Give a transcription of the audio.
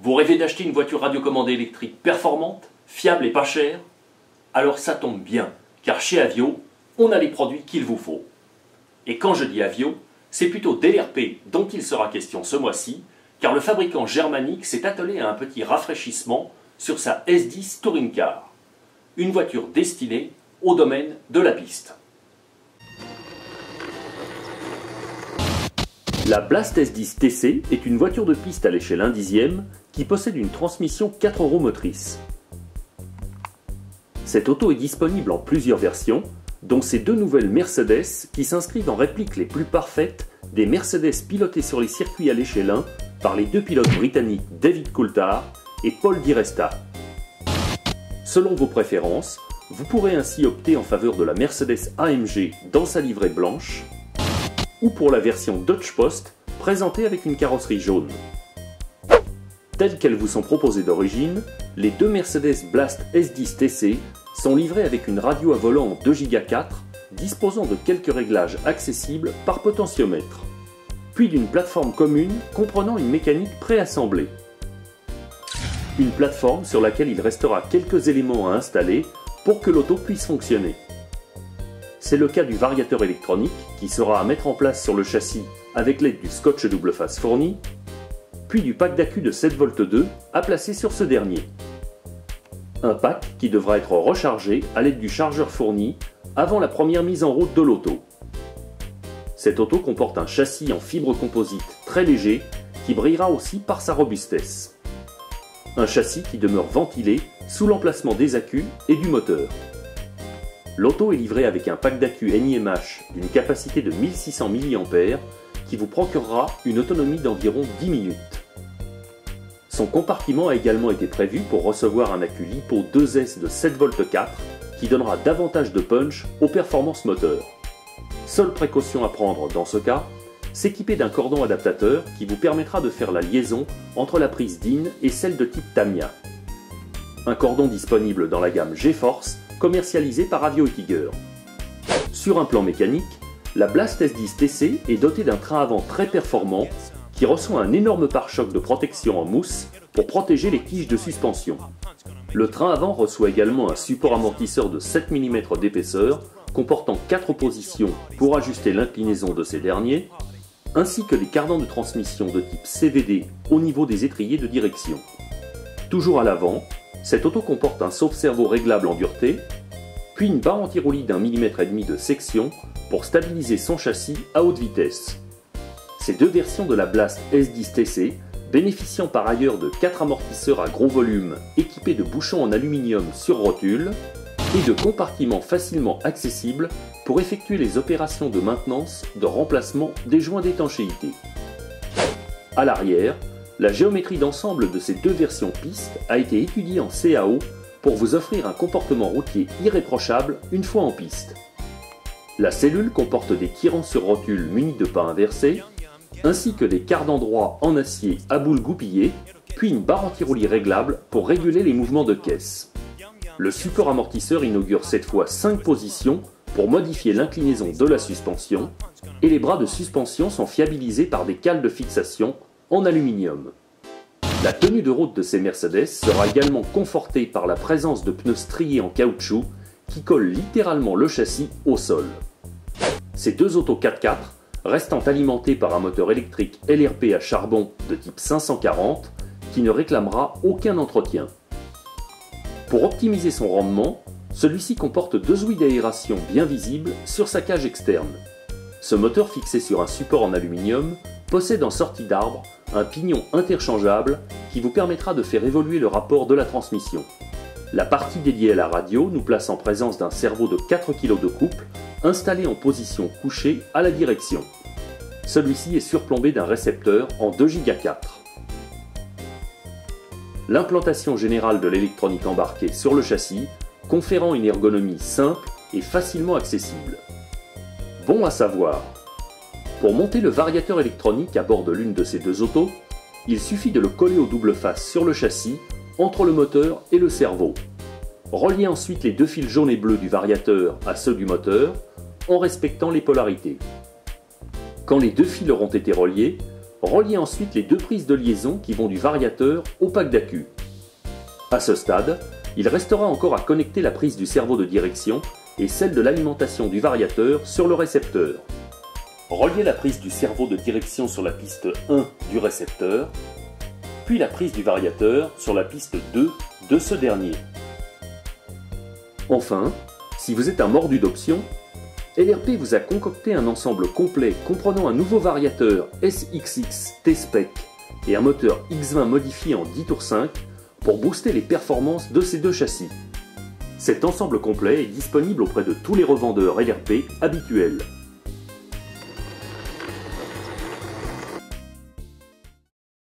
Vous rêvez d'acheter une voiture radiocommandée électrique performante, fiable et pas chère? Alors ça tombe bien, car chez Avio, on a les produits qu'il vous faut. Et quand je dis Avio, c'est plutôt DLRP dont il sera question ce mois-ci, car le fabricant germanique s'est attelé à un petit rafraîchissement sur sa S10 Touring Car, une voiture destinée au domaine de la piste. La Blast S10 TC est une voiture de piste à l'échelle 1/10 qui possède une transmission 4 roues motrices. Cette auto est disponible en plusieurs versions, dont ces deux nouvelles Mercedes qui s'inscrivent en réplique les plus parfaites des Mercedes pilotées sur les circuits à l'échelle 1 par les deux pilotes britanniques David Coulthard et Paul Di Resta. Selon vos préférences, vous pourrez ainsi opter en faveur de la Mercedes AMG dans sa livrée blanche ou pour la version Dodge Post présentée avec une carrosserie jaune. Telles qu'elles vous sont proposées d'origine, les deux Mercedes Blast S10 TC sont livrées avec une radio à volant en 2 Go 4 disposant de quelques réglages accessibles par potentiomètre, puis d'une plateforme commune comprenant une mécanique préassemblée. Une plateforme sur laquelle il restera quelques éléments à installer pour que l'auto puisse fonctionner. C'est le cas du variateur électronique qui sera à mettre en place sur le châssis avec l'aide du scotch double face fourni, puis du pack d'accu de 7V2 à placer sur ce dernier. Un pack qui devra être rechargé à l'aide du chargeur fourni avant la première mise en route de l'auto. Cette auto comporte un châssis en fibre composite très léger qui brillera aussi par sa robustesse. Un châssis qui demeure ventilé sous l'emplacement des accus et du moteur. L'auto est livrée avec un pack d'accu NiMH d'une capacité de 1600 mAh qui vous procurera une autonomie d'environ 10 minutes. Son compartiment a également été prévu pour recevoir un accu LiPo 2S de 7V4 qui donnera davantage de punch aux performances moteurs. Seule précaution à prendre dans ce cas, s'équiper d'un cordon adaptateur qui vous permettra de faire la liaison entre la prise DIN et celle de type Tamiya. Un cordon disponible dans la gamme GeForce commercialisée par Avio et Tiger. Sur un plan mécanique, la Blast S10 TC est dotée d'un train avant très performant qui reçoit un énorme pare-choc de protection en mousse pour protéger les tiges de suspension. Le train avant reçoit également un support amortisseur de 7 mm d'épaisseur comportant 4 positions pour ajuster l'inclinaison de ces derniers, ainsi que des cardans de transmission de type CVD au niveau des étriers de direction. Toujours à l'avant, cette auto comporte un sauve-cerveau réglable en dureté, puis une barre anti-roulis d'1,5 mm de section pour stabiliser son châssis à haute vitesse. Ces deux versions de la Blast S10 TC, bénéficiant par ailleurs de 4 amortisseurs à gros volume équipés de bouchons en aluminium sur rotule et de compartiments facilement accessibles pour effectuer les opérations de maintenance de remplacement des joints d'étanchéité. À l'arrière, la géométrie d'ensemble de ces deux versions piste a été étudiée en CAO pour vous offrir un comportement routier irréprochable une fois en piste. La cellule comporte des tirants sur rotule munis de pas inversés, ainsi que des cardans droits en acier à boules goupillées, puis une barre anti-roulis réglable pour réguler les mouvements de caisse. Le support amortisseur inaugure cette fois 5 positions pour modifier l'inclinaison de la suspension, et les bras de suspension sont fiabilisés par des cales de fixation en aluminium. La tenue de route de ces Mercedes sera également confortée par la présence de pneus striés en caoutchouc qui collent littéralement le châssis au sol. Ces deux autos 4x4 restant alimentés par un moteur électrique LRP à charbon de type 540 qui ne réclamera aucun entretien. Pour optimiser son rendement, celui-ci comporte 2 ouïes d'aération bien visibles sur sa cage externe. Ce moteur fixé sur un support en aluminium possède en sortie d'arbre un pignon interchangeable qui vous permettra de faire évoluer le rapport de la transmission. La partie dédiée à la radio nous place en présence d'un servot de 4 kg de couple installé en position couchée à la direction. Celui-ci est surplombé d'un récepteur en 2 Go 4. L'implantation générale de l'électronique embarquée sur le châssis conférant une ergonomie simple et facilement accessible. Bon à savoir, pour monter le variateur électronique à bord de l'une de ces deux autos, il suffit de le coller au double face sur le châssis, entre le moteur et le servot. Reliez ensuite les deux fils jaunes et bleus du variateur à ceux du moteur, en respectant les polarités. Quand les deux fils auront été reliés, reliez ensuite les deux prises de liaison qui vont du variateur au pack d'accu. À ce stade, il restera encore à connecter la prise du cerveau de direction et celle de l'alimentation du variateur sur le récepteur. Reliez la prise du cerveau de direction sur la piste 1 du récepteur, puis la prise du variateur sur la piste 2 de ce dernier. Enfin, si vous êtes un mordu d'options, LRP vous a concocté un ensemble complet comprenant un nouveau variateur SXX T-Spec et un moteur X20 modifié en 10 tours 5 pour booster les performances de ces deux châssis. Cet ensemble complet est disponible auprès de tous les revendeurs LRP habituels.